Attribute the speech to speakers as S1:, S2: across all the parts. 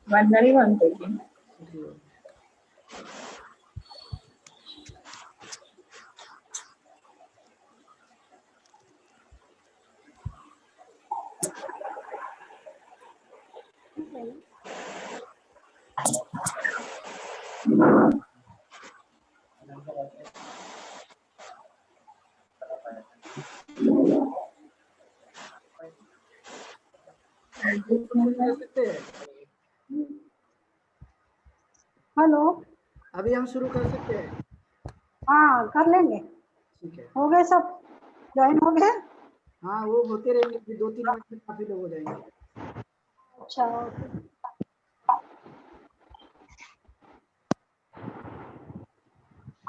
S1: वंदनी बनते जी।
S2: हेलो,
S3: अभी हम शुरू कर सकते हैं?
S2: हाँ कर लेंगे।
S3: ठीक है,
S2: हो गए सब ज्वाइन हो गए?
S3: हाँ वो होते रहेंगे, अभी 2-3 मिनट में काफी लोग हो जाएंगे।
S2: अच्छा ओके।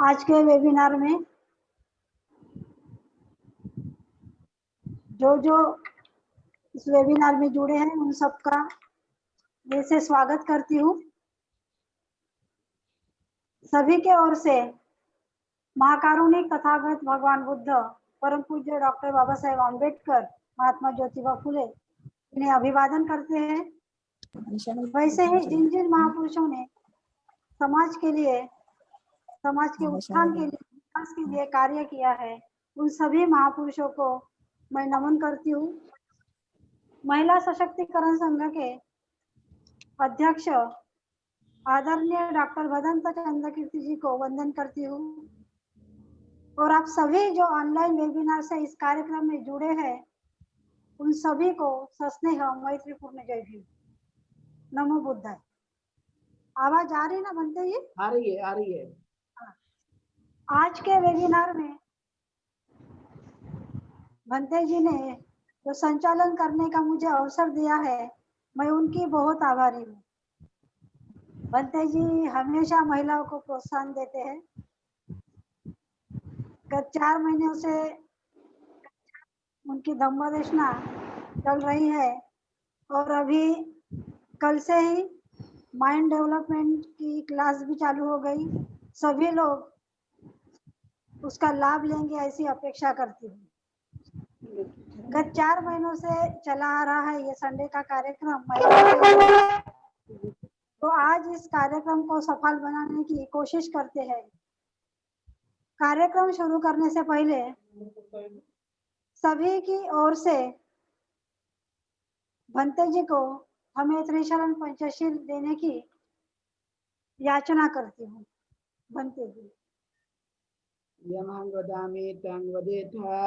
S2: आज के वेबिनार में जो इस वेबिनार में जुड़े हैं उन सबका दिल से स्वागत करती हूँ। सभी के ओर से महाकारुणिक तथागत भगवान बुद्ध, परम पूज्य डॉक्टर बाबा साहेब आम्बेडकर, महात्मा ज्योतिबा फुले इन्हें अभिवादन करते हैं। वैसे ही जिन जिन महापुरुषों ने समाज के लिए, समाज के उत्थान के लिए, विकास के लिए कार्य किया है, उन सभी महापुरुषों को मैं नमन करती हूँ। महिला सशक्तिकरण संघ के अध्यक्ष आदरणीय डॉक्टर भदंत चंद्र कीर्ति जी को वंदन करती हूँ और आप सभी जो ऑनलाइन वेबिनार से इस कार्यक्रम में जुड़े हैं उन सभी को सस्नेह मैत्रीपूर्ण जय भीम। नमो बुद्धाय। आवाज आ रही ना बनते ही?
S3: आ रही है, आ रही है।
S2: आज के वेबिनार में भंते जी ने जो संचालन करने का मुझे अवसर दिया है, मैं उनकी बहुत आभारी हूँ। भंते जी हमेशा महिलाओं को प्रोत्साहन देते हैं। गत 4 महीनों से उनकी धम्मदेशना चल रही है और अभी कल से ही माइंड डेवलपमेंट की क्लास भी चालू हो गई। सभी लोग उसका लाभ लेंगे ऐसी अपेक्षा करती हूँ। गत 4 महीनों से चला आ रहा है ये संडे का कार्यक्रम तो आज इस कार्यक्रम को सफल बनाने की कोशिश करते हैं। कार्यक्रम शुरू करने से पहले सभी की ओर से भंते जी को हमें त्रिशरण पंचशील देने की याचना करती हूँ। भंते जी।
S3: यमं वदामि तं वदेथा।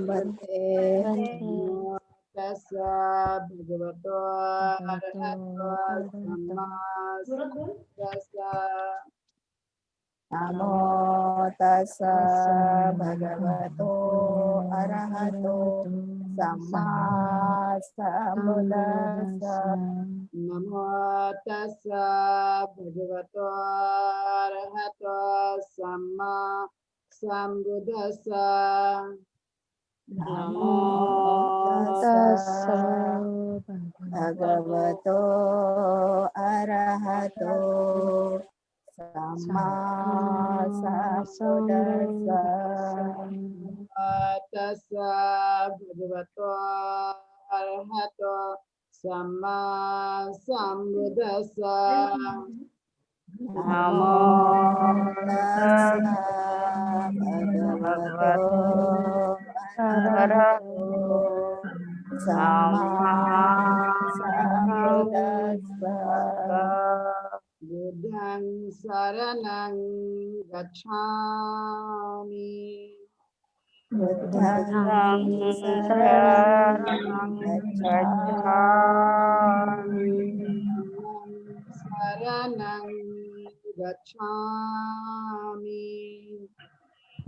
S4: बन्ते
S3: नमो तस्सा भगवतो अरहतो सम्मा सम्बुद्धिस्सा।
S4: नमो तस्सा भगवतो अरहतो सम्मा सम्बुद्धिस्सा।
S3: नमो तस्सा भगवतो अरहतो सम्मा सम्बुद्धिस्सा।
S4: नमो तस्सा भगवतो अरहतो सम्मा सम्बुद्धिस्सा।
S3: तस्सा भगवतो अरहतो सम्मा सम्बुद्धिस्सा।
S4: नमो तस्सा भगवतो अरहतो सम्मा सम्बुद्धिस्सा।
S3: बुद्धं शरणं गच्छामि।
S4: बुद्धं शरणं गच्छामि।
S3: शरणं गच्छामि।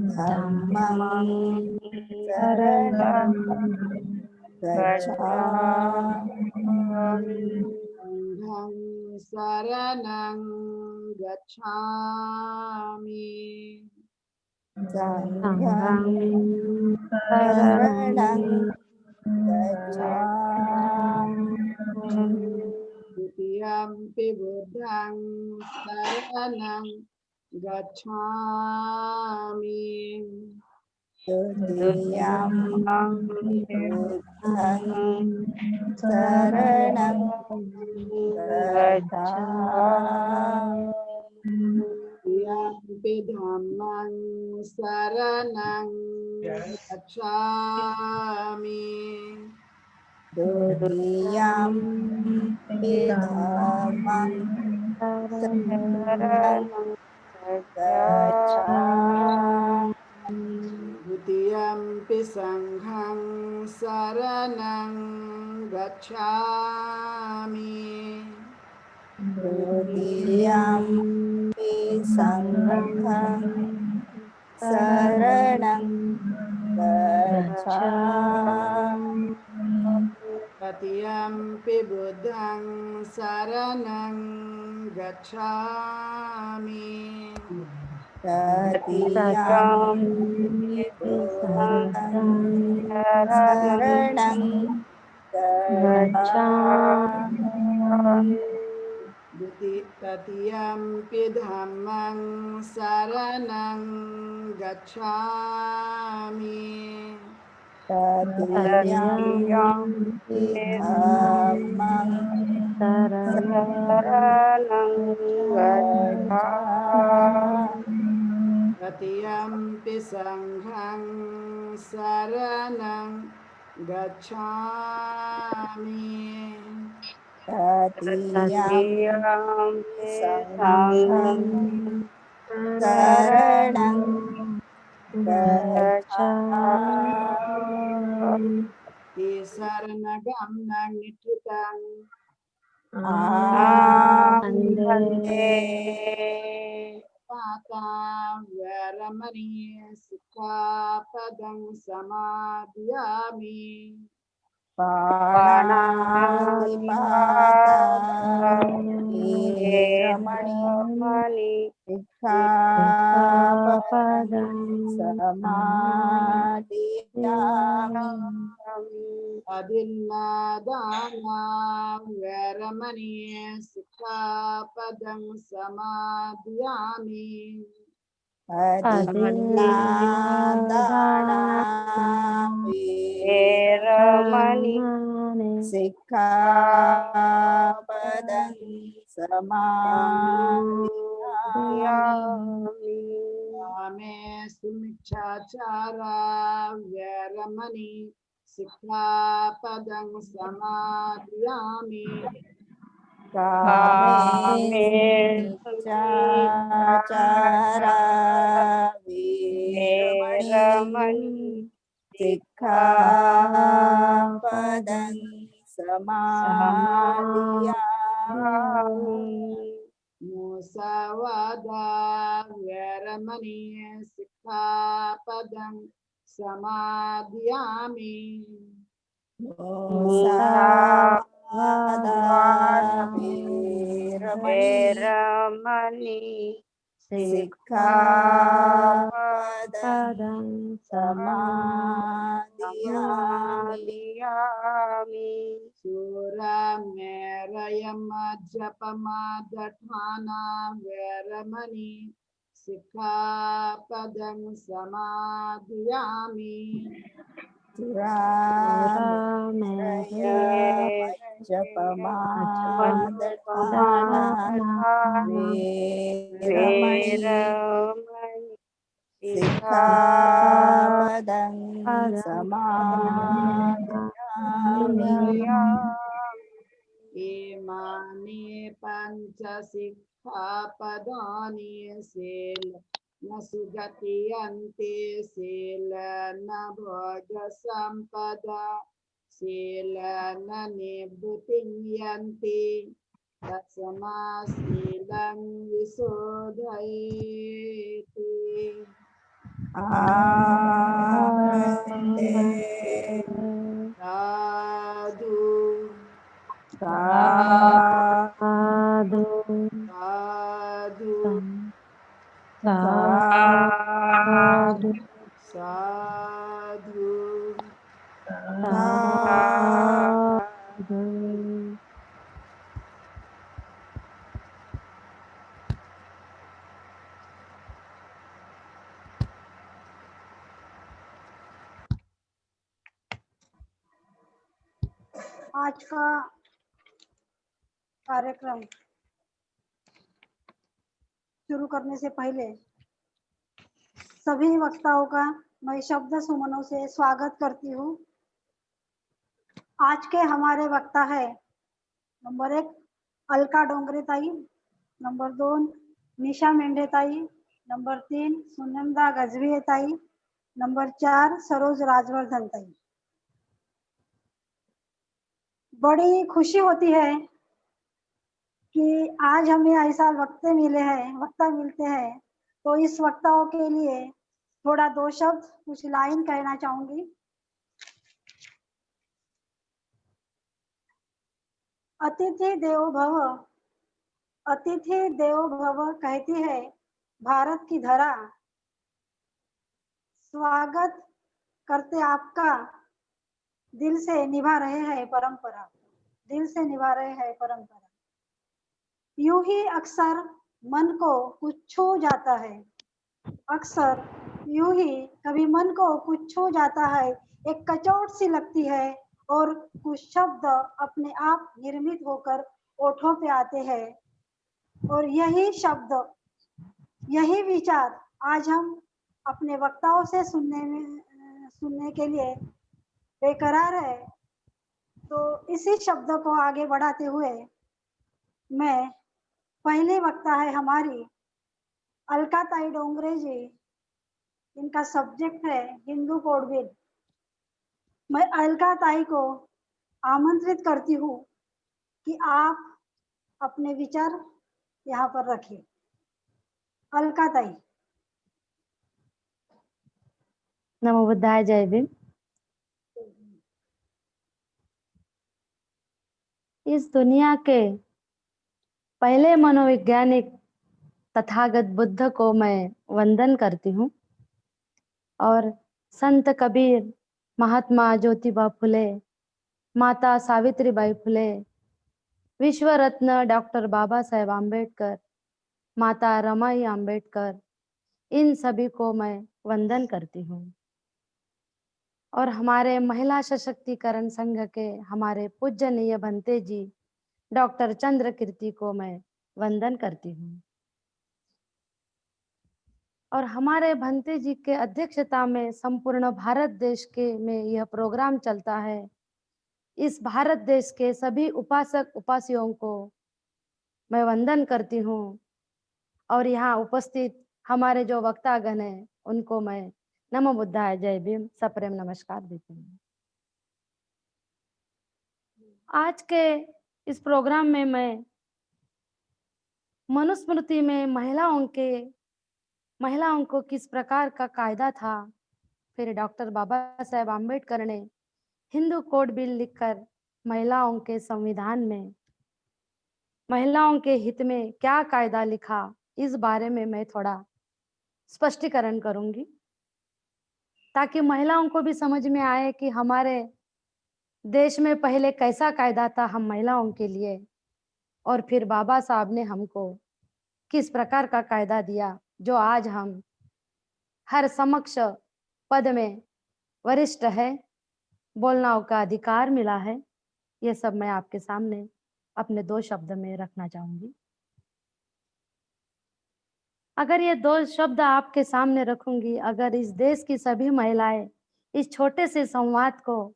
S4: धम्मं शरणं गच्छामि।
S3: संघं शरणं गच्छामि।
S4: संघं शरणं गच्छामि।
S3: द्वितीयंपि बुद्धं शरणं गच्छामि।
S4: द्वितीयम्पि बुद्धं शरणं गच्छामि।
S3: द्वितीयम्पि धम्मं शरणं गच्छामि।
S4: द्वितीयम्पि धम्मं शरणं गच्छामि।
S3: द्वितीयम्पि सङ्घं शरणं गच्छामि।
S4: द्वितीयम्पि सङ्घं शरणं गच्छामि।
S3: तृतीयम्पि बुद्धं शरणं गच्छामि।
S4: तृतीयम्पि बुद्धं शरणं गच्छामि।
S3: तृतीयम्पि धम्मं शरणं गच्छामि।
S4: तृतीयम्पि धम्मं शरणं गच्छामि।
S3: तृतीयम्पि सङ्घं शरणं गच्छामि।
S4: तृतीयम्पि सङ्घं शरणं गच्छामि।
S3: शरणगं निठितं
S4: आमन्ते
S3: पाता वरमणि सिक्खापदं समादयामि।
S4: पाणातिपाता वीरमणि सिक्खापदं समादियामि।
S3: अदिन्नादाना वरमणि सिक्खापदं समादयामि।
S4: अदिन्नादाना वीरमणि सिक्खापदं समादियामि।
S3: कामे सुमिच्छाचारा वरमणि सिक्खापदं समादयामि।
S4: कामेच्छाचारा वीरमणि सिक्खापदं समादियामि।
S3: मुसावादा वरमणि सिक्खापदं समादयामि।
S4: मुसावादा वीरमणि सिक्खापदं समादियामि।
S3: सुरमेरयमज्जपमादठाना वरमणि सिक्खापदं समादयामि।
S4: सुरामेरयमज्जपमादठाना वीरमणि सिक्खापदं समादियामि।
S3: इमानि पञ्चशिक्षापदानि न सुगतियन्ते न भोगसम्पदा न निवृत्तिं यन्ति तस्मात् विशोधयेति।
S4: आमन्ते
S3: साधु
S4: साधु
S3: साधु
S4: साधु
S3: साधु
S4: साधु।
S2: आज का कार्यक्रम शुरू करने से पहले सभी वक्ताओं का मैं शब्द सुमनों से स्वागत करती हूँ। आज के हमारे वक्ता है नंबर 1 अलका डोंगरे ताई, नंबर 2 निशा मेंढे ताई, नंबर 3 सुनंदा गजवी ताई, नंबर 4 सरोज राजवर्धन ताई। बड़ी खुशी होती है कि आज हमें ऐसा वक्ता मिलते हैं, तो इस वक्ताओं के लिए थोड़ा 2 शब्द कुछ लाइन कहना चाहूंगी। अतिथि देवो भव, अतिथि देवो भव कहती है भारत की धरा। स्वागत करते आपका, दिल से निभा रहे हैं परंपरा, दिल से निभा रहे हैं परंपरा। यूं ही अक्सर मन को कुछ छू जाता है, अक्सर यूं ही कभी मन को कुछ छू जाता है, एक कचोट सी लगती है और कुछ शब्द अपने आप निर्मित होकर ओठों पे आते हैं। और यही शब्द, यही विचार आज हम अपने वक्ताओं से सुनने के लिए बेकरार है। तो इसी शब्द को आगे बढ़ाते हुए मैं, पहले वक्ता है हमारी अलका ताई डोंगरे जी, इनका सब्जेक्ट है हिंदू कोड बिल। मैं अलका ताई को आमंत्रित करती हूँ कि आप अपने विचार यहाँ पर रखिए। अलका ताई।
S4: नमो बुद्धाय, जय भीम। इस दुनिया के पहले मनोवैज्ञानिक तथागत बुद्ध को मैं वंदन करती हूँ और संत कबीर, महात्मा ज्योतिबा फुले, माता सावित्रीबाई फुले, विश्व रत्न डॉक्टर बाबा साहेब आम्बेडकर, माता रमाई आम्बेडकर, इन सभी को मैं वंदन करती हूँ। और हमारे महिला सशक्तिकरण संघ के हमारे पूजनीय भंते जी डॉक्टर चंद्र कीर्ति को मैं वंदन करती हूँ। और हमारे भंते जी के अध्यक्षता में संपूर्ण भारत देश के में यह प्रोग्राम चलता है। इस भारत देश के सभी उपासक उपासियों को मैं वंदन करती हूँ और यहाँ उपस्थित हमारे जो वक्तागण हैं उनको मैं नमो बुद्धाय, जय भीम, सप्रेम नमस्कार देती हूँ। आज के इस प्रोग्राम में मैं मनुस्मृति में महिलाओं को किस प्रकार का कायदा था, फिर डॉक्टर बाबा साहेब आम्बेडकर ने हिंदू कोड बिल लिखकर महिलाओं के संविधान में महिलाओं के हित में क्या कायदा लिखा, इस बारे में मैं थोड़ा स्पष्टीकरण करूंगी ताकि महिलाओं को भी समझ में आए कि हमारे देश में पहले कैसा कायदा था हम महिलाओं के लिए और फिर बाबा साहब ने हमको किस प्रकार का कायदा दिया जो आज हम हर समक्ष पद में वरिष्ठ है, बोलना का अधिकार मिला है। ये सब मैं आपके सामने अपने 2 शब्द में रखना चाहूंगी। अगर ये 2 शब्द आपके सामने रखूंगी, अगर इस देश की सभी महिलाएं इस छोटे से संवाद को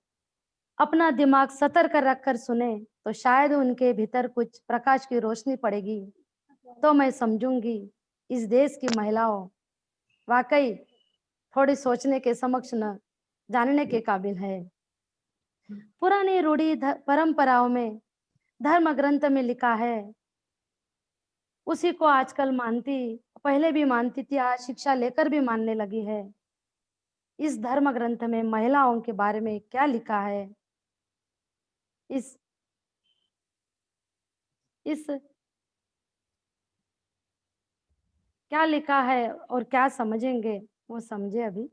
S4: अपना दिमाग सतर्क रखकर सुने तो शायद उनके भीतर कुछ प्रकाश की रोशनी पड़ेगी, तो मैं समझूंगी इस देश की महिलाओं वाकई थोड़ी सोचने के समक्ष न जानने के काबिल है। पुरानी रूढ़ी परंपराओं में धर्म ग्रंथ में लिखा है, उसी को आजकल पहले भी मानती थी, आज शिक्षा लेकर भी मानने लगी है। इस धर्म ग्रंथ में महिलाओं के बारे में क्या लिखा है, इस क्या लिखा है और क्या समझेंगे वो समझे। अभी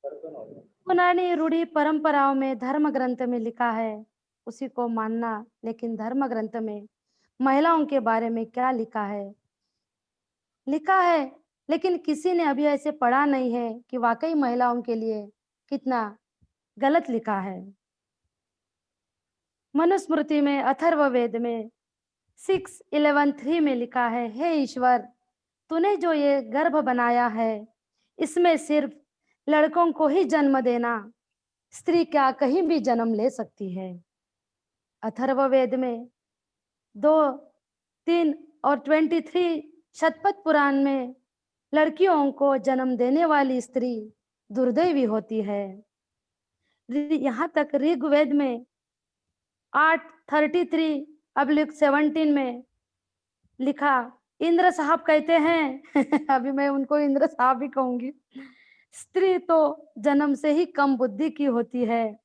S4: पुरानी रूढ़ी परंपराओं में धर्म ग्रंथ में लिखा है, उसी को मानना, लेकिन धर्म ग्रंथ में महिलाओं के बारे में क्या लिखा है लेकिन किसी ने अभी ऐसे पढ़ा नहीं है कि वाकई महिलाओं के लिए कितना गलत लिखा है। मनुस्मृति में अथर्ववेद में 6:11-3 में लिखा है, हे ईश्वर, तूने जो ये गर्भ बनाया है इसमें सिर्फ लड़कों को ही जन्म देना, स्त्री क्या कहीं भी जन्म ले सकती है। अथर्ववेद में 2, 3 और 23 शतपथ पुराण में लड़कियों को जन्म देने वाली स्त्री दुर्दैवी होती है। यहाँ तक ऋग्वेद में 8:33-17 में लिखा, इंद्र साहब कहते हैं अभी मैं उनको इंद्र साहब ही कहूंगी, स्त्री तो जन्म से ही कम बुद्धि की होती है,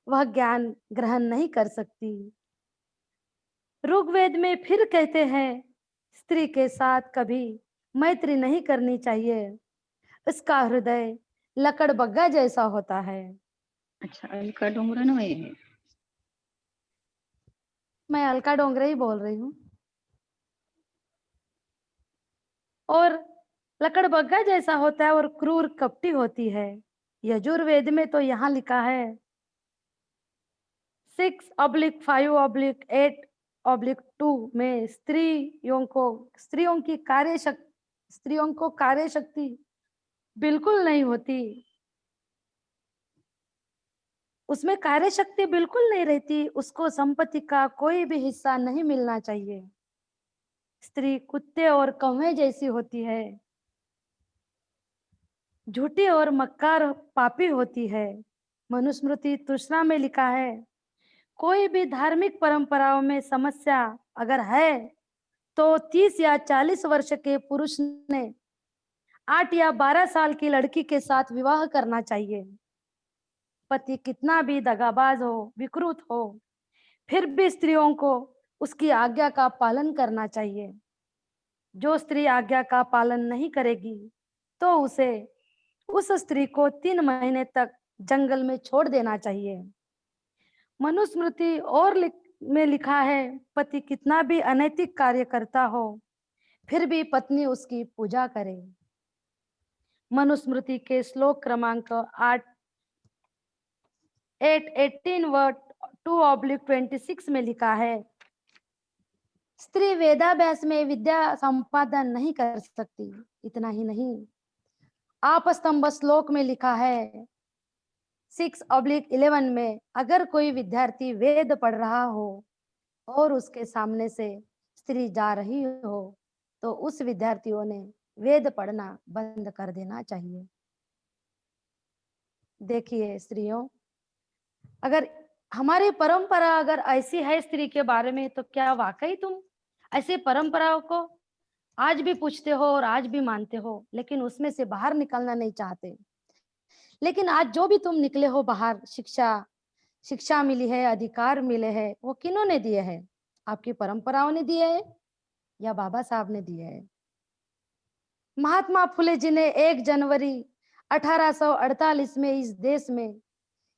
S4: वह ज्ञान ग्रहण नहीं कर सकती। ऋग्वेद में फिर कहते हैं, स्त्री के साथ कभी मैत्री नहीं करनी चाहिए, इसका हृदय लकड़ बग्गा जैसा होता है।
S1: अच्छा, अलका डोंगरा है।
S4: मैं अलका डोंगरे ही बोल रही हूँ। और लकड़ बग्गा जैसा होता है और क्रूर कपटी होती है। यजुर्वेद में तो यहाँ लिखा है 6/5/8/2 में स्त्रियों को कार्य शक्ति बिल्कुल नहीं होती, उसमें कार्य शक्ति बिल्कुल नहीं रहती, उसको संपत्ति का कोई भी हिस्सा नहीं मिलना चाहिए। स्त्री कुत्ते और कौवे जैसी होती है, झूठी और मक्कार पापी होती है। मनुस्मृति तृष्णा में लिखा है, कोई भी धार्मिक परंपराओं में समस्या अगर है तो 30 या 40 वर्ष के पुरुष ने 8 या 12 साल की लड़की के साथ विवाह करना चाहिए। पति कितना भी दगाबाज हो, विकृत हो, फिर भी स्त्रियों को उसकी आज्ञा का पालन करना चाहिए। जो स्त्री आज्ञा का पालन नहीं करेगी तो उस स्त्री को 3 महीने तक जंगल में छोड़ देना चाहिए। मनुस्मृति में लिखा है, पति कितना भी अनैतिक कार्य करता हो फिर भी पत्नी उसकी पूजा करे। मनुस्मृति के श्लोक क्रमांक 8:18-2/26 में लिखा है, स्त्री वेदाभ्यास में विद्या संपादन नहीं कर सकती। इतना ही नहीं, आपस्तंभ श्लोक में लिखा है 6/11 में, अगर कोई विद्यार्थी वेद पढ़ रहा हो और उसके सामने से स्त्री जा रही हो तो उस विद्यार्थियों ने वेद पढ़ना बंद कर देना चाहिए। देखिए स्त्रियों, अगर हमारी परंपरा अगर ऐसी है स्त्री के बारे में, तो क्या वाकई तुम ऐसे परंपराओं को आज भी पूछते हो और आज भी मानते हो, लेकिन उसमें से बाहर निकलना नहीं चाहते। लेकिन आज जो भी तुम निकले हो बाहर, शिक्षा मिली है, अधिकार मिले हैं, वो किन्होंने दिए हैं? आपकी परंपराओं ने दिए हैं या बाबा साहब ने दिए हैं? महात्मा फुले जी ने 1 जनवरी 1848 में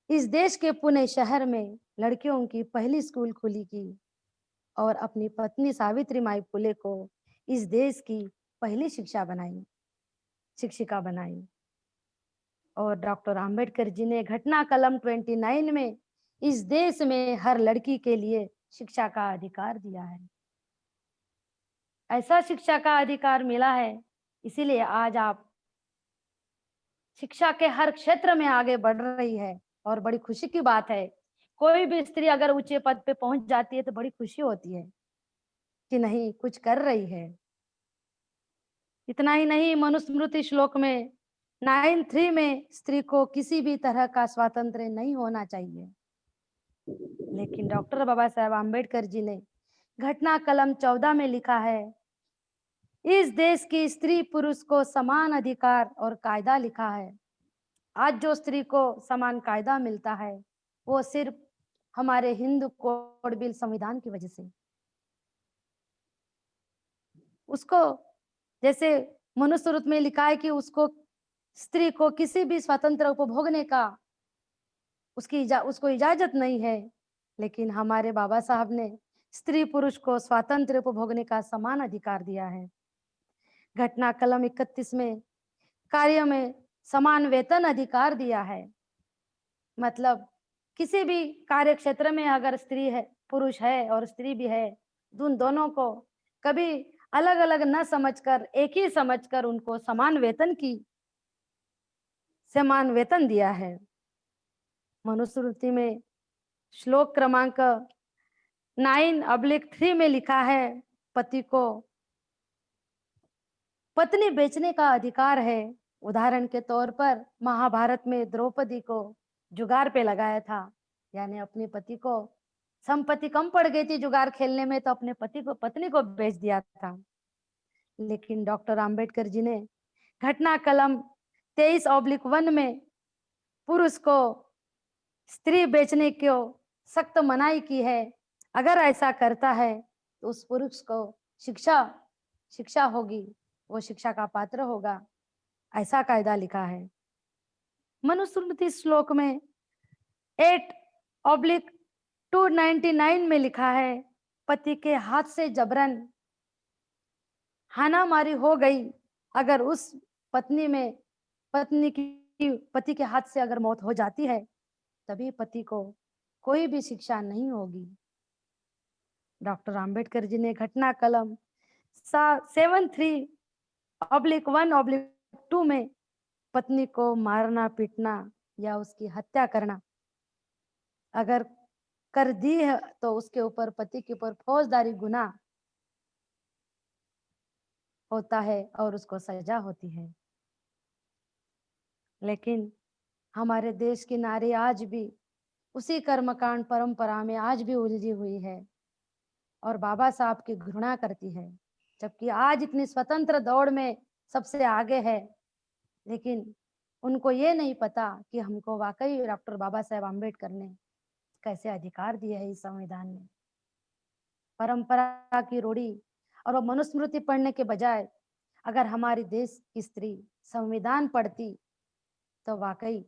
S4: इस देश के पुणे शहर में लड़कियों की पहली स्कूल खुली की और अपनी पत्नी सावित्री माई फुले को इस देश की पहली शिक्षिका बनाई। और डॉक्टर अंबेडकर जी ने घटना कलम 29 में इस देश में हर लड़की के लिए शिक्षा का अधिकार दिया है। ऐसा शिक्षा का अधिकार मिला है, इसीलिए आज आप शिक्षा के हर क्षेत्र में आगे बढ़ रही है और बड़ी खुशी की बात है। कोई भी स्त्री अगर ऊंचे पद पे पहुंच जाती है तो बड़ी खुशी होती है कि नहीं, कुछ कर रही है। इतना ही नहीं, मनुस्मृति श्लोक में 9:3 में स्त्री को किसी भी तरह का स्वातंत्र्य नहीं होना चाहिए, लेकिन डॉक्टर बाबा साहब आम्बेडकर जी ने घटना कलम 14 में लिखा है, इस देश की स्त्री पुरुष को समान अधिकार और कायदा लिखा है। आज जो स्त्री को समान कायदा मिलता है वो सिर्फ हमारे हिंदू कोड बिल संविधान की वजह से। उसको जैसे मनुस्मृति में लिखा है कि उसको स्त्री को किसी भी स्वतंत्र उपभोगने का उसको इजाजत नहीं है, लेकिन हमारे बाबा साहब ने स्त्री पुरुष को स्वातंत्र उपभोगने का समान अधिकार दिया है। घटना कलम 31 में कार्य में समान वेतन अधिकार दिया है। मतलब किसी भी कार्य क्षेत्र में अगर स्त्री है, पुरुष है और स्त्री भी है, उन दोनों को कभी अलग अलग न समझकर एक ही समझकर उनको समान वेतन दिया है। मनुस्मृति में श्लोक क्रमांक 9/3 में लिखा है, पति को पत्नी बेचने का अधिकार है। उदाहरण के तौर पर महाभारत में द्रौपदी को जुगार पे लगाया था, यानी अपने पति को, संपत्ति कम पड़ गई थी जुगार खेलने में तो अपने पत्नी को बेच दिया था। लेकिन डॉक्टर आम्बेडकर जी ने घटना कलम 23/1 में पुरुष को स्त्री बेचने को सख्त मनाही की है। अगर ऐसा करता है तो उस पुरुष को शिक्षा होगी, वो शिक्षा का पात्र होगा, ऐसा कायदा लिखा है। मनुस्मृति श्लोक में 8/299 में लिखा है, पति के हाथ से जबरन हानामारी हो गई, अगर उस पति के हाथ से अगर मौत हो जाती है तभी पति को कोई भी शिक्षा नहीं होगी। डॉक्टर आम्बेडकर जी ने घटना कलम 73/1/2 में पत्नी को मारना पीटना या उसकी हत्या करना अगर कर दी है तो उसके ऊपर, पति के ऊपर फौजदारी गुनाह होता है और उसको सजा होती है। लेकिन हमारे देश की नारी आज भी उसी कर्मकांड परंपरा में आज भी उलझी हुई है और बाबा साहब की घृणा करती है, जबकि आज इतनी स्वतंत्र दौड़ में सबसे आगे है। लेकिन उनको ये नहीं पता कि हमको वाकई डॉक्टर बाबा साहेब आम्बेडकर ने कैसे अधिकार दिए है इस संविधान में। परंपरा की रूढ़ी और वो मनुस्मृति पढ़ने के बजाय अगर हमारी देश की स्त्री संविधान पढ़ती तो वाकई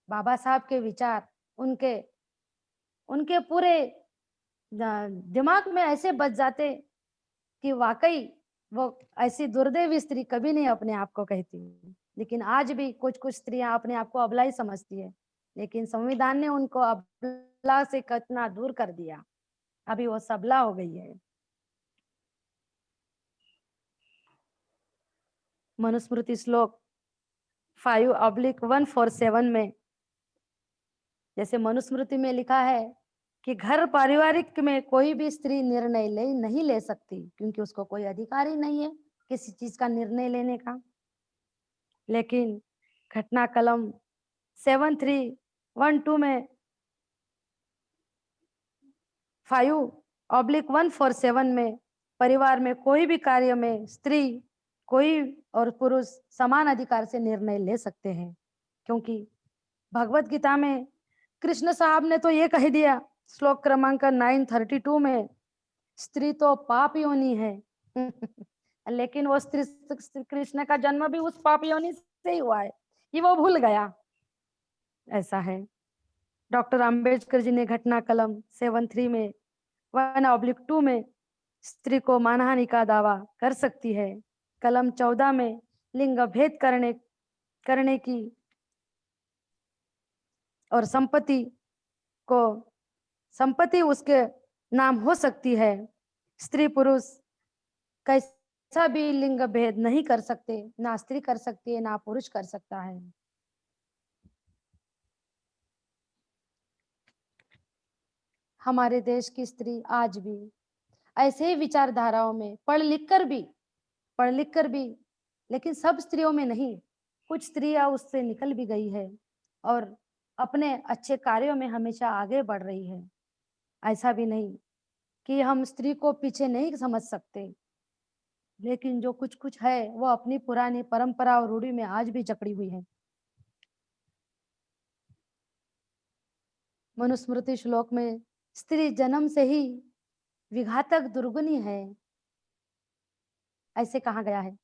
S4: बाबा साहब के विचार उनके पूरे दिमाग में ऐसे बच जाते कि वाकई वो ऐसी दुर्दैवी स्त्री कभी नहीं अपने आप को कहती। लेकिन आज भी कुछ स्त्रियां अपने आप को अबला ही समझती है, लेकिन संविधान ने उनको अबला से कितना दूर कर दिया, अभी वो सबला हो गई है। मनुस्मृति श्लोक 5/147 में, जैसे मनुस्मृति में लिखा है कि घर पारिवारिक में कोई भी स्त्री निर्णय नहीं ले सकती, क्योंकि उसको कोई अधिकार ही नहीं है किसी चीज का निर्णय लेने का। लेकिन घटना कलम 7312 में 5/147 में परिवार में कोई भी कार्य में स्त्री कोई और पुरुष समान अधिकार से निर्णय ले सकते हैं, क्योंकि भगवत गीता में कृष्ण साहब ने तो ये कह दिया श्लोक क्रमांक 932 में, स्त्री तो पाप योनि है। लेकिन वो कृष्ण का जन्म भी उस पाप योनि से ही हुआ है, ये वो भूल गया। ऐसा है। डॉक्टर आम्बेडकर जी ने घटना कलम 73 में 1/2 में स्त्री को मानहानि का दावा कर सकती है। कलम 14 में लिंग भेद करने की और संपत्ति उसके नाम हो सकती है। स्त्री पुरुष कैसा भी लिंग भेद नहीं कर सकते, ना स्त्री कर सकती है ना पुरुष कर सकता है। हमारे देश की स्त्री आज भी ऐसे ही विचारधाराओं में पढ़ लिख कर भी, लेकिन सब स्त्रियों में नहीं, कुछ स्त्रियां उससे निकल भी गई है और अपने अच्छे कार्यों में हमेशा आगे बढ़ रही है। ऐसा भी नहीं कि हम स्त्री को पीछे नहीं समझ सकते, लेकिन जो कुछ है वो अपनी पुरानी परंपरा और रूढ़ी में आज भी जकड़ी हुई है। मनुस्मृति श्लोक में स्त्री जन्म से ही विघातक दुर्गुणी है, ऐसे कहा गया है।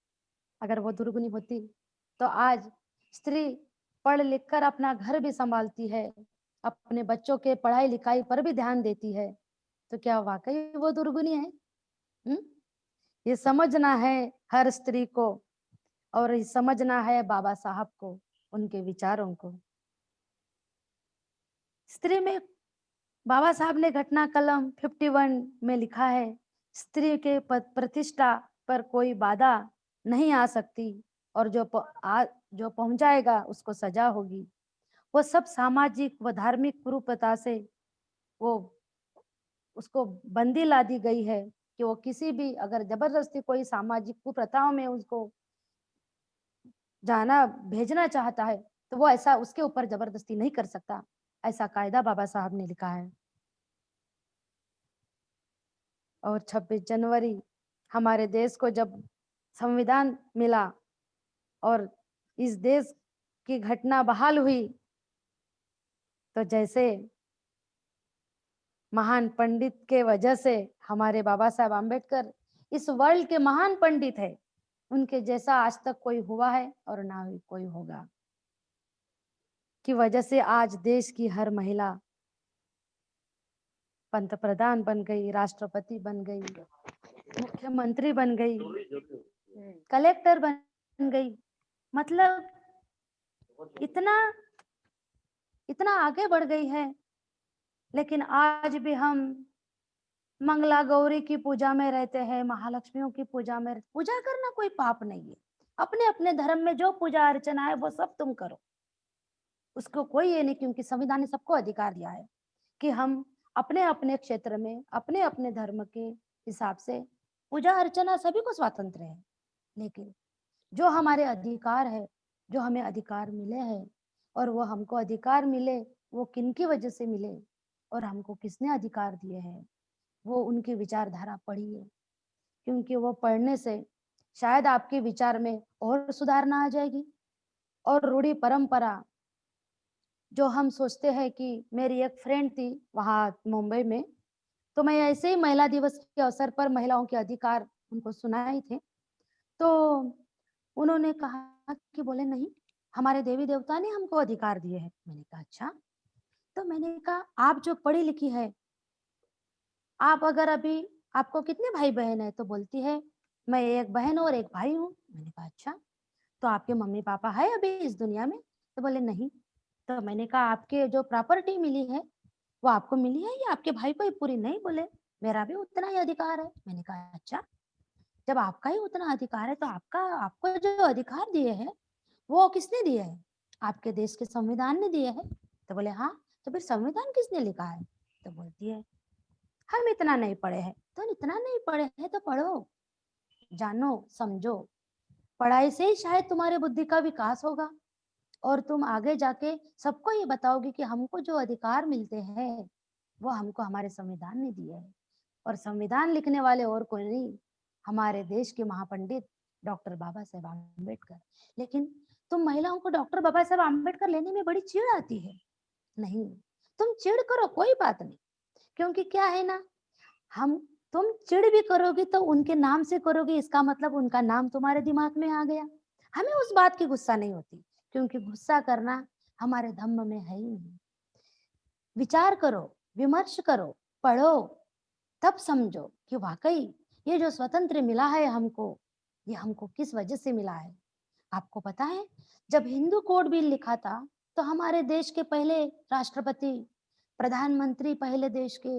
S4: अगर वो दुर्गुणी होती तो आज स्त्री पढ़ लिख कर अपना घर भी संभालती है, अपने बच्चों के पढ़ाई लिखाई पर भी ध्यान देती है, तो क्या वाकई वो दुर्गुणी है? ये समझना है हर स्त्री को, और ये समझना है बाबा साहब को, उनके विचारों को। स्त्री में बाबा साहब ने घटना कलम 51 में लिखा है, स्त्री के प्रतिष्ठा पर कोई बाधा नहीं आ सकती और जो पहुंचाएगा उसको सजा होगी। वो सब सामाजिक व धार्मिक कुप्रथा से वो उसको बंदी ला दी गई है कि वो किसी भी अगर जबरदस्ती कोई सामाजिक कुप्रथाओं में उसको जाना भेजना चाहता है तो वो ऐसा उसके ऊपर जबरदस्ती नहीं कर सकता। ऐसा कायदा बाबा साहब ने लिखा है। और 26 जनवरी हमारे देश को जब संविधान मिला और इस देश की घटना बहाल हुई तो जैसे महान पंडित के वजह से हमारे बाबा साहब आम्बेडकर इस वर्ल्ड के महान पंडित है, उनके जैसा आज तक कोई हुआ है और ना ही कोई होगा, की वजह से आज देश की हर महिला पंतप्रधान बन गई, राष्ट्रपति बन गई, मुख्यमंत्री बन गई, कलेक्टर बन गई। मतलब इतना इतना आगे बढ़ गई है। लेकिन आज भी हम मंगला गौरी की पूजा में रहते हैं, महालक्ष्मियों की पूजा में। पूजा करना कोई पाप नहीं है। अपने अपने धर्म में जो पूजा अर्चना है वो सब तुम करो, उसको कोई ये नहीं, क्योंकि संविधान ने सबको अधिकार दिया है कि हम अपने अपने क्षेत्र में अपने अपने धर्म के हिसाब से पूजा अर्चना सभी को स्वातंत्र है। लेकिन जो हमारे अधिकार है, जो हमें अधिकार मिले हैं, और वो हमको अधिकार मिले वो किनकी वजह से मिले और हमको किसने अधिकार दिए हैं, वो उनकी विचारधारा पढ़िए, क्योंकि वो पढ़ने से शायद आपके विचार में और सुधारना आ जाएगी। और रूढ़ी परंपरा जो हम सोचते हैं कि मेरी एक फ्रेंड थी वहां मुंबई में, तो मैं ऐसे ही महिला दिवस के अवसर पर महिलाओं के अधिकार उनको सुनाए थे, तो उन्होंने कहा कि बोले नहीं, हमारे देवी देवता ने हमको अधिकार दिए हैं। मैंने कहा अच्छा। तो मैंने कहा आप जो पढ़ी लिखी है, आप अगर अभी आपको कितने भाई बहन है? तो बोलती है मैं एक बहन और एक भाई हूँ। मैंने कहा अच्छा, तो आपके मम्मी पापा है अभी इस दुनिया में? तो बोले नहीं। तो मैंने कहा आपके जो प्रॉपर्टी मिली है वो आपको मिली है या आपके भाई को ही पूरी? नहीं, बोले मेरा भी उतना ही अधिकार है। मैंने कहा अच्छा, जब आपका ही उतना अधिकार है तो आपको जो अधिकार दिए हैं वो किसने दिए हैं? आपके देश के संविधान ने दिए हैं। तो बोले हाँ। तो फिर संविधान किसने लिखा है? तो बोलती है हम इतना नहीं पढ़े हैं। तो इतना नहीं पढ़े हैं तो पढ़ो, जानो, समझो। पढ़ाई से ही शायद तुम्हारे बुद्धि का विकास होगा और तुम आगे जाके सबको ये बताओगे कि हमको जो अधिकार मिलते हैं वो हमको हमारे संविधान ने दिए है। और संविधान लिखने वाले और कोई नहीं, हमारे देश के महापंडित डॉक्टर बाबा साहेब आम्बेडकर। लेकिन तुम महिलाओं को डॉक्टर बाबा साहेब आम्बेडकर लेने में बड़ी चिढ़ आती है। नहीं, तुम चिढ़ करो, कोई बात नहीं, क्योंकि क्या है ना, हम तुम चिढ़ भी करोगी तो उनके नाम से करोगी, इसका मतलब उनका नाम तुम्हारे दिमाग में आ गया। हमें उस बात की गुस्सा नहीं होती, क्योंकि गुस्सा करना हमारे धम्म में है ही नहीं। विचार करो, विमर्श करो, पढ़ो, तब समझो कि वाकई ये जो स्वतंत्र मिला है हमको, ये हमको किस वजह से मिला है। आपको पता है जब हिंदू कोड बिल लिखा था तो हमारे देश के पहले राष्ट्रपति, प्रधानमंत्री पहले देश के,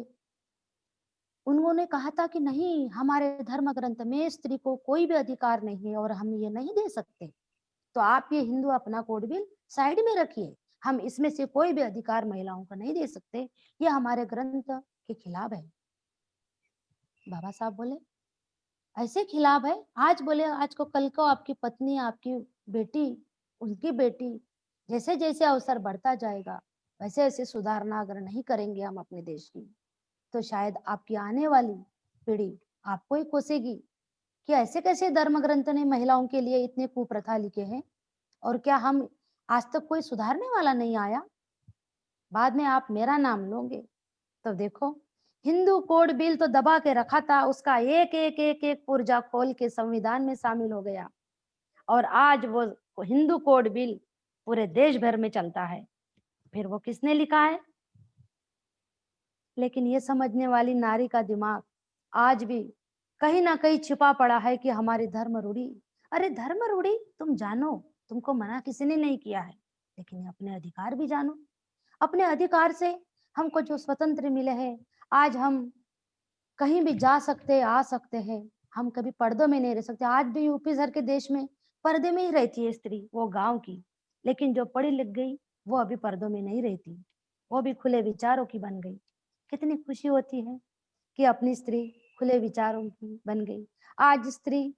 S4: उन्होंने कहा था कि नहीं, हमारे धर्म ग्रंथ में स्त्री को कोई भी अधिकार नहीं है और हम ये नहीं दे सकते। तो आप ये हिंदू अपना कोड बिल साइड में रखिए, हम इसमें से कोई भी अधिकार महिलाओं को नहीं दे सकते, ये हमारे ग्रंथ के खिलाफ है। बाबा साहब बोले ऐसे खिलाफ है? आज बोले आज को कल को आपकी पत्नी, आपकी बेटी, उनकी बेटी, जैसे जैसे अवसर बढ़ता जाएगा वैसे वैसे सुधारना अगर नहीं करेंगे हम अपने देश की, तो शायद आपकी आने वाली पीढ़ी आपको ही कोसेगी कि ऐसे कैसे धर्म ग्रंथ ने महिलाओं के लिए इतने कुप्रथा लिखे हैं, और क्या हम आज तक कोई सुधारने वाला नहीं आया? बाद में आप मेरा नाम लोगे तो देखो, हिंदू कोड बिल तो दबा के रखा था, उसका एक एक एक एक पुर्जा खोल के संविधान में शामिल हो गया और आज वो हिंदू कोड बिल पूरे देश भर में चलता है। फिर वो किसने लिखा है? लेकिन ये समझने वाली नारी का दिमाग आज भी कहीं ना कहीं छिपा पड़ा है कि हमारी धर्म रूढ़ी। अरे धर्म रूढ़ी तुम जानो, तुमको मना किसी ने नहीं किया है, लेकिन अपने अधिकार भी जानो। अपने अधिकार से हमको जो स्वतंत्र मिले हैं, आज हम कहीं भी जा सकते हैं, आ सकते हैं, हम कभी पर्दों में नहीं रह सकते। आज भी यूपी सर के देश में पर्दे में ही रहती है स्त्री, वो गांव की, लेकिन जो पढ़ी लिख गई वो अभी पर्दों में नहीं रहती, वो भी खुले विचारों की बन गई। कितनी खुशी होती है कि अपनी स्त्री खुले विचारों की बन गई। आज स्त्री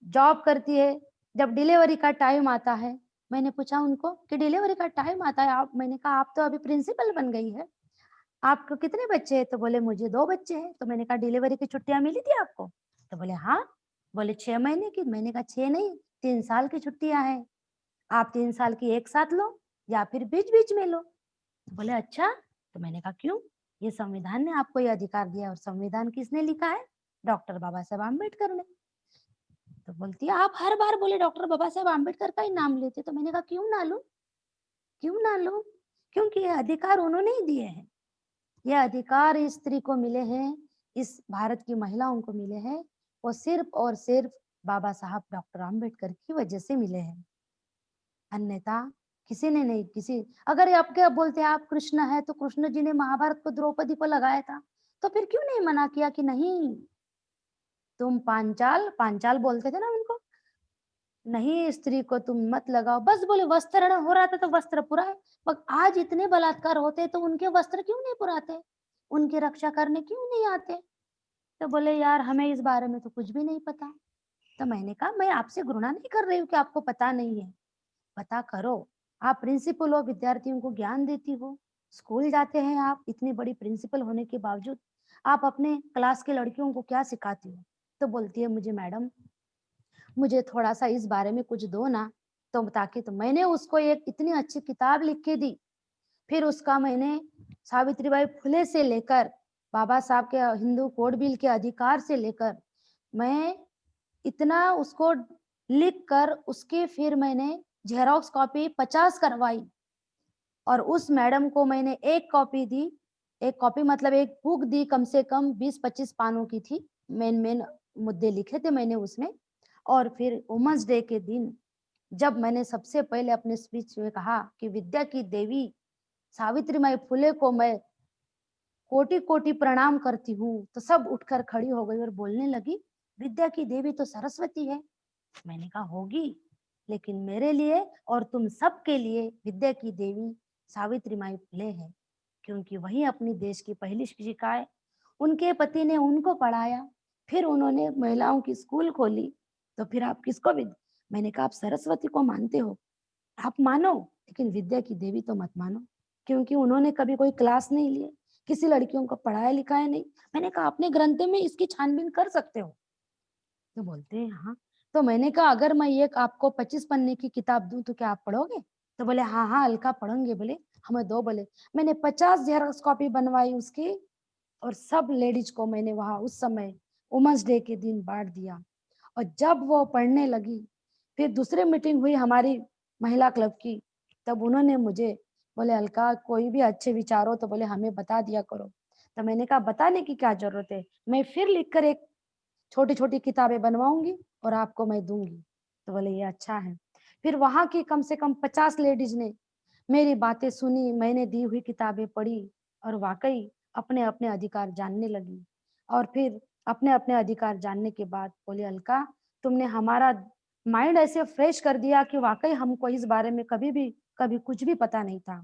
S4: जॉब करती है, जब डिलीवरी का टाइम आता है, मैंने पूछा उनको कि डिलीवरी का टाइम आता है, आप, मैंने कहा आप तो अभी प्रिंसिपल बन गई है, आपको कितने बच्चे हैं? तो बोले मुझे 2 बच्चे हैं। तो मैंने कहा डिलीवरी की छुट्टियां मिली थी आपको? तो बोले हाँ। बोले 6 महीने की? मैंने कहा 6 नहीं, 3 साल की छुट्टियां हैं, आप 3 साल की एक साथ लो या फिर बीच बीच में लो। तो बोले अच्छा। तो मैंने कहा क्यों? ये संविधान ने आपको ये अधिकार दिया। और संविधान किसने लिखा है? डॉक्टर बाबा साहेब आम्बेडकर ने। तो बोलती है आप हर बार बोले डॉक्टर बाबा साहेब आम्बेडकर का ही नाम लेते। तो मैंने कहा क्यों ना लूं, क्यों ना लूं? क्योंकि ये अधिकार उन्होंने ही दिए हैं। ये अधिकार इस स्त्री को मिले हैं, इस भारत की महिलाओं को मिले हैं, वो सिर्फ और सिर्फ बाबा साहब डॉक्टर आम्बेडकर की वजह से मिले हैं, अन्यथा किसी ने नहीं। किसी, अगर ये आपके बोलते हैं आप कृष्ण है, तो कृष्ण जी ने महाभारत को द्रौपदी को लगाया था, तो फिर क्यों नहीं मना किया कि नहीं तुम पांचाल, पांचाल बोलते थे ना उनको, नहीं स्त्री को तुम मत लगाओ। बस बोले वस्त्र हो रहा था तो वस्त्र पुराए। पर आज इतने बलात्कार होते तो उनके वस्त्र क्यों नहीं पुराते, उनकी रक्षा करने क्यों नहीं आते? तो बोले यार हमें इस बारे में तो कुछ भी नहीं पता। तो मैंने कहा मैं आपसे घृणा नहीं कर रही हूँ कि आपको पता नहीं है, पता करो। आप प्रिंसिपल हो, विद्यार्थियों को ज्ञान देती हो, स्कूल जाते हैं आप, इतनी बड़ी प्रिंसिपल होने के बावजूद आप अपने क्लास के लड़कियों को क्या सिखाती हो? तो बोलती है मुझे मैडम, मुझे थोड़ा सा इस बारे में कुछ दो ना, तो ताकि, तो मैंने उसको एक इतनी अच्छी किताब लिख के दी। फिर उसका मैंने सावित्रीबाई फुले से लेकर बाबा साहब के हिंदू कोड बिल के अधिकार से लेकर मैं इतना उसको लिख कर उसकी फिर मैंने जेरोक्स कॉपी 50 करवाई और उस मैडम को मैंने एक कॉपी दी। एक कॉपी मतलब एक बुक दी, कम से कम 20-25 पानों की थी, मेन मेन मुद्दे लिखे थे मैंने उसमें। और फिर वुमेन्स डे के दिन जब मैंने सबसे पहले अपने स्पीच में कहा कि विद्या की देवी सावित्रीबाई फुले को मैं कोटि कोटि प्रणाम करती हूँ, तो सब उठकर खड़ी हो गई और बोलने लगी विद्या की देवी तो सरस्वती है। मैंने कहा होगी, लेकिन मेरे लिए और तुम सबके लिए विद्या की देवी सावित्रीबाई फुले है, क्योंकि वही अपनी देश की पहली शिक्षिका है। उनके पति ने उनको पढ़ाया, फिर उन्होंने महिलाओं की स्कूल खोली, तो फिर आप किसको भी, मैंने कहा आप सरस्वती को मानते हो, आप मानो, लेकिन विद्या की देवी तो मत मानो, क्योंकि उन्होंने कभी कोई क्लास नहीं लिए, किसी लड़कियों को पढ़ाया लिखाया नहीं। मैंने कहा अपने ग्रंथ में इसकी छानबीन कर सकते हो? तो बोलते हैं हाँ। तो मैंने कहा अगर मैं ये आपको 25 पन्ने की किताब दूं तो क्या आप पढ़ोगे? तो बोले हाँ हाँ अलका पढ़ेंगे। बोले हमें दो। बोले मैंने 50 जेरॉक्स कॉपी बनवाई उसकी और सब लेडीज को मैंने वहां उस समय वुमेन्स डे के दिन बांट दिया। और जब वो पढ़ने लगी, फिर दूसरी मीटिंग हुई हमारी महिला क्लब की, तब उन्होंने मुझे बोले अलका कोई भी अच्छे विचार हो तो बोले हमें बता दिया करो। तो मैंने कहा बताने की क्या जरूरत है, मैं फिर लिखकर एक छोटी छोटी किताबें बनवाऊंगी और आपको मैं दूंगी। तो बोले ये अच्छा है। फिर वहां की कम से कम 50 लेडीज ने मेरी बातें सुनी, मैंने दी हुई किताबें पढ़ी और वाकई अपने अपने अधिकार जानने लगी। और फिर अपने अपने अधिकार जानने के बाद बोले अलका तुमने हमारा माइंड ऐसे फ्रेश कर दिया कि वाकई हमको इस बारे में कभी कुछ भी पता नहीं था।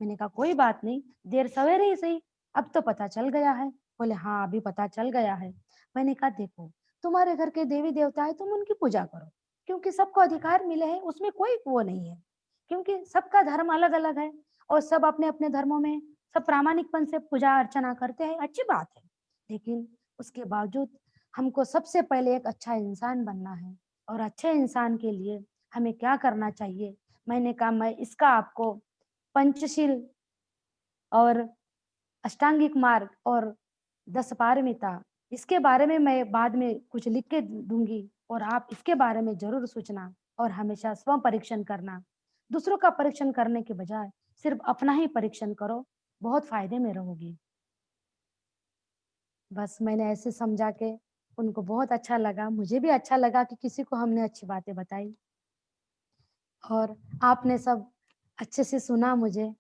S4: मैंने कहा कोई बात नहीं, देर सवेरे ही सही, अब तो पता चल गया है। बोले हाँ अभी पता चल गया है। मैंने कहा देखो तुम्हारे घर के देवी देवता है, तुम उनकी पूजा करो, क्योंकि सबको अधिकार मिले हैं, उसमें कोई वो नहीं है, क्योंकि सबका धर्म अलग अलग है और सब अपने अपने धर्मों में सब प्रामाणिकपन से पूजा अर्चना करते हैं, अच्छी बात है। लेकिन उसके बावजूद हमको सबसे पहले एक अच्छा इंसान बनना है और अच्छे इंसान के लिए हमें क्या करना चाहिए। मैंने कहा मैं इसका आपको पंचशील और अष्टांगिक मार्ग और 10 पारमिता, इसके बारे में मैं बाद में कुछ लिख के दूंगी और आप इसके बारे में जरूर सोचना और हमेशा स्व परीक्षण करना। दूसरों का परीक्षण करने के बजाय सिर्फ अपना ही परीक्षण करो, बहुत फायदे में रहोगी। बस मैंने ऐसे समझा के उनको बहुत अच्छा लगा, मुझे भी अच्छा लगा कि किसी को हमने अच्छी बातें बताई और आपने सब अच्छे से सुना मुझे।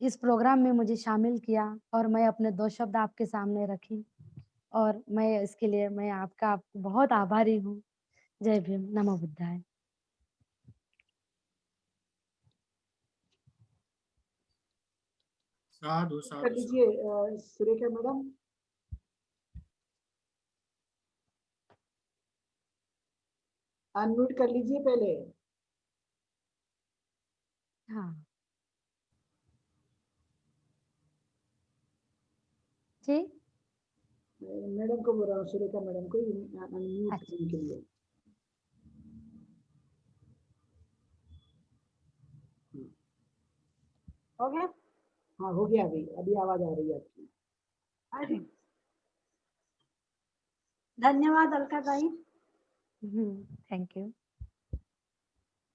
S4: इस प्रोग्राम में मुझे शामिल किया और मैं अपने 2 शब्द आपके सामने रखी और मैं इसके लिए मैं आपका बहुत आभारी हूँ। जय भीम, नमो बुद्धाय।
S5: साधु
S3: कर
S5: साधु
S3: लीजिए सुरेखा मैडम। अनम्यूट कर लीजिए पहले।
S4: हाँ जी,
S3: मैडम को बोल रहा हूँ, सुरेखा मैडम को अनम्यूट
S4: अच्छा।
S3: करने के लिए।
S2: हो गया?
S3: हाँ हो गया, अभी अभी आवाज आ रही है आपकी।
S2: अरे, धन्यवाद अलका ताई।
S4: Thank you.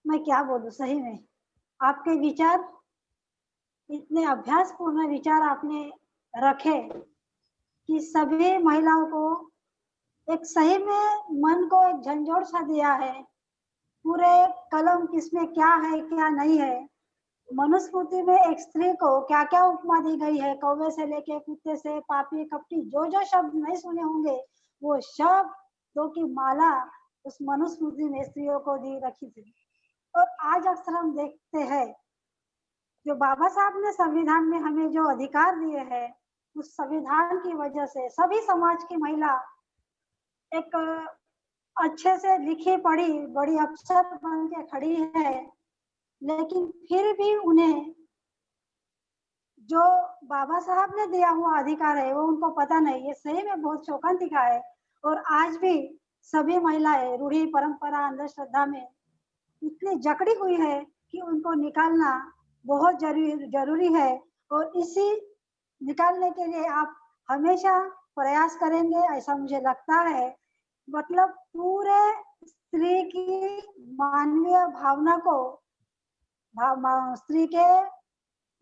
S2: मैं क्या बोलूं, सही में आपके विचार, इतने अभ्यासपूर्ण विचार आपने रखे कि सभी महिलाओं को एक सही में मन को एक झंझोड़ सा दिया है। पूरे कलम किसमें क्या है क्या नहीं है, मनुस्मृति में एक स्त्री को क्या क्या उपमा दी गई है, कौवे से लेके कुत्ते से, पापी कपटी, जो जो शब्द नहीं सुने होंगे वो शब्दों की माला उस मनुस्मृति में स्त्रियों को दी रखी थी। और आज अक्सर हम देखते हैं जो बाबा साहब ने संविधान में हमें जो अधिकार दिए हैं, उस संविधान की वजह से सभी समाज की महिला एक अच्छे से लिखी पढ़ी बड़ी अफसर बन के खड़ी है, लेकिन फिर भी उन्हें जो बाबा साहब ने दिया हुआ अधिकार है वो उनको पता नहीं। ये सही में बहुत शोकांतिका है। और आज भी सभी महिलाएं रूढ़ी परंपरा अंधश्रद्धा में इतनी जकड़ी हुई है कि उनको निकालना बहुत जरूरी है। और इसी निकालने के लिए आप हमेशा प्रयास करेंगे ऐसा मुझे लगता है। मतलब पूरे स्त्री की मानवीय भावना को, स्त्री के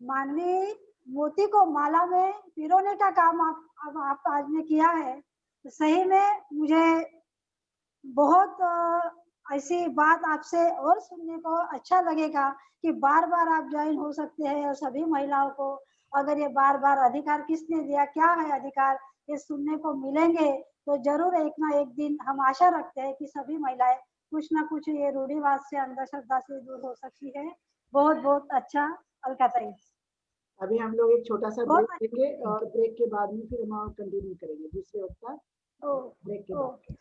S2: मानवीय मोती को माला में पिरोने का काम आप आज ने किया है। तो सही में मुझे बहुत ऐसी बात आपसे और सुनने को अच्छा लगेगा कि बार बार आप ज्वाइन हो सकते हैं और सभी महिलाओं को अगर ये बार बार अधिकार किसने दिया, क्या है अधिकार, ये सुनने को मिलेंगे तो जरूर एक ना एक दिन हम आशा रखते हैं कि सभी महिलाएं कुछ ना कुछ ये रूढ़िवाद से अंधश्रद्धा से दूर हो सकती है। बहुत बहुत अच्छा अलका ताई।
S3: अभी हम लोग एक छोटा सा
S2: बहुत
S3: ब्रेक लेंगे और ब्रेक के बाद में फिर हम कंटिन्यू करेंगे दूसरे वक्त का
S2: ओ,
S3: ब्रेक के
S2: ओ,
S3: बाद।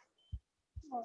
S2: ओ,